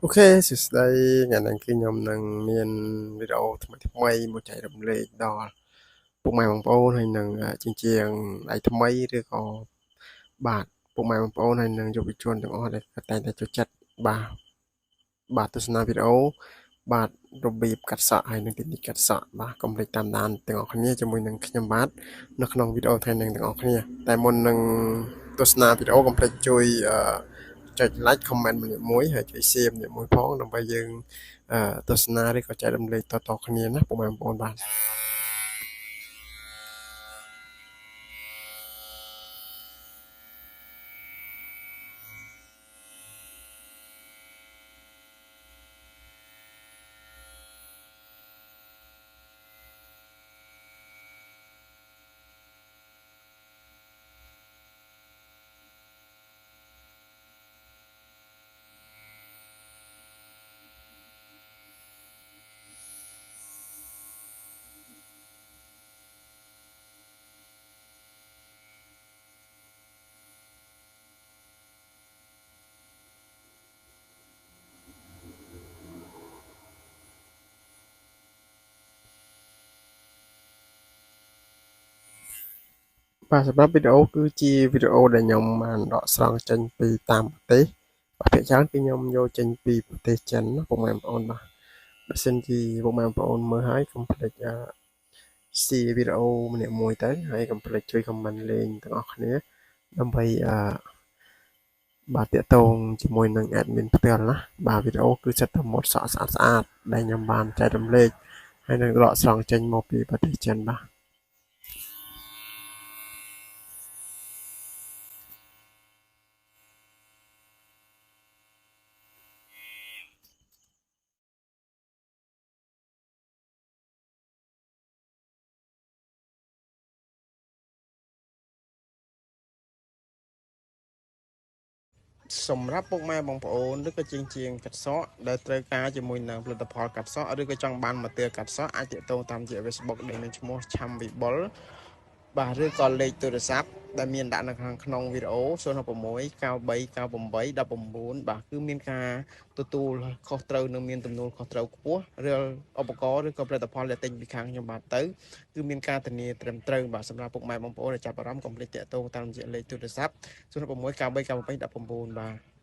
អូខេសួស្តីថ្ងៃនេះគឺខ្ញុំនឹងមានវីដេអូថ្មីមួយចែករំលែកដល់ពុកម៉ែបងប្អូនហើយនឹងជាជាងដៃថ្មីឬក៏បាទពុកម៉ែបងប្អូនហើយនឹងយុវជនទាំងអស់ដែលតែងតែចូលចិត្តបាទបាទទស្សនាវីដេអូបាទរបៀបកាត់សក់ហើយនឹងtechniqueកាត់សក់បាទកុំភ្លេចតាមដានទាំងអស់គ្នាជាមួយនឹងខ្ញុំបាទនៅក្នុងវីដេអូថ្ងៃនេះទាំងអស់គ្នាតែមុននឹងទស្សនាវីដេអូកុំភ្លេចជួយចុច like comment ម្នាក់មួយហើយជួយ share ម្នាក់មួយផងដើម្បីយើងទស្សនាឬក៏ចែករំលែកតៗគ្នាណាពុកម៉ែបងប្អូនបាទបាទសម្រាប់វីដេអូគឺជាវីដេអូដែលខ្ញុំបានដកស្រង់ចេញពីតាមប្រទេសបាទភាគច្រើនគឺខ្ញុំយកចេញពីប្រទេសចិនណាពុកម៉ែបងប្អូនបាទបើសិនជាពុកម៉ែបងប្អូនមើលហើយកុំភ្លេចshare វីដេអូម្នាក់មួយទៅហើយកុំភ្លេចជួយ comment លេងទាំងអស់គ្នាដើម្បីបាទតាក់ទងជាមួយនឹង admin ផ្ទាល់ណាបាទវីដេអូគឺសិតតែម៉ូដសក់ស្អាតដែលខ្ញុំបានចែករំលែកហើយនឹងដកស្រង់ចេញមកពីប្រទេសចិនបាទសម្រាប់ពុកម៉ែបងប្អូនឬក៏ជាងកាត់សក់ដែលត្រូវការជាមួយនឹងផលិតផលកាត់សក់ឬក៏ចង់បានម៉ាទ័រកាត់សក់អាចទាក់ទងតាមរយៈ Facebook ដែលមានឈ្មោះឆាំវិបុលបាទឬក៏លេខទូរស័ព្ទដែលមានដាក់នៅខាងក្នុងវីដេអូ016 9398 19បាទគឺមានការទទួលខុសត្រូវនិងមានទំនួលខុសត្រូវខ្ពស់រាល់ឧបករណ៍ឬក៏ផលិតផលដែលទិញពីខាងខ្ញុំបាទទៅគឺមានការធានាត្រឹមត្រូវបាទសម្រាប់ពុកម៉ែបងប្អូនដែលចាប់អារម្មណ៍កុំភ្លេចតាក់ទងតាមរយៈលេខទូរស័ព្ទ016 9398 19បាទ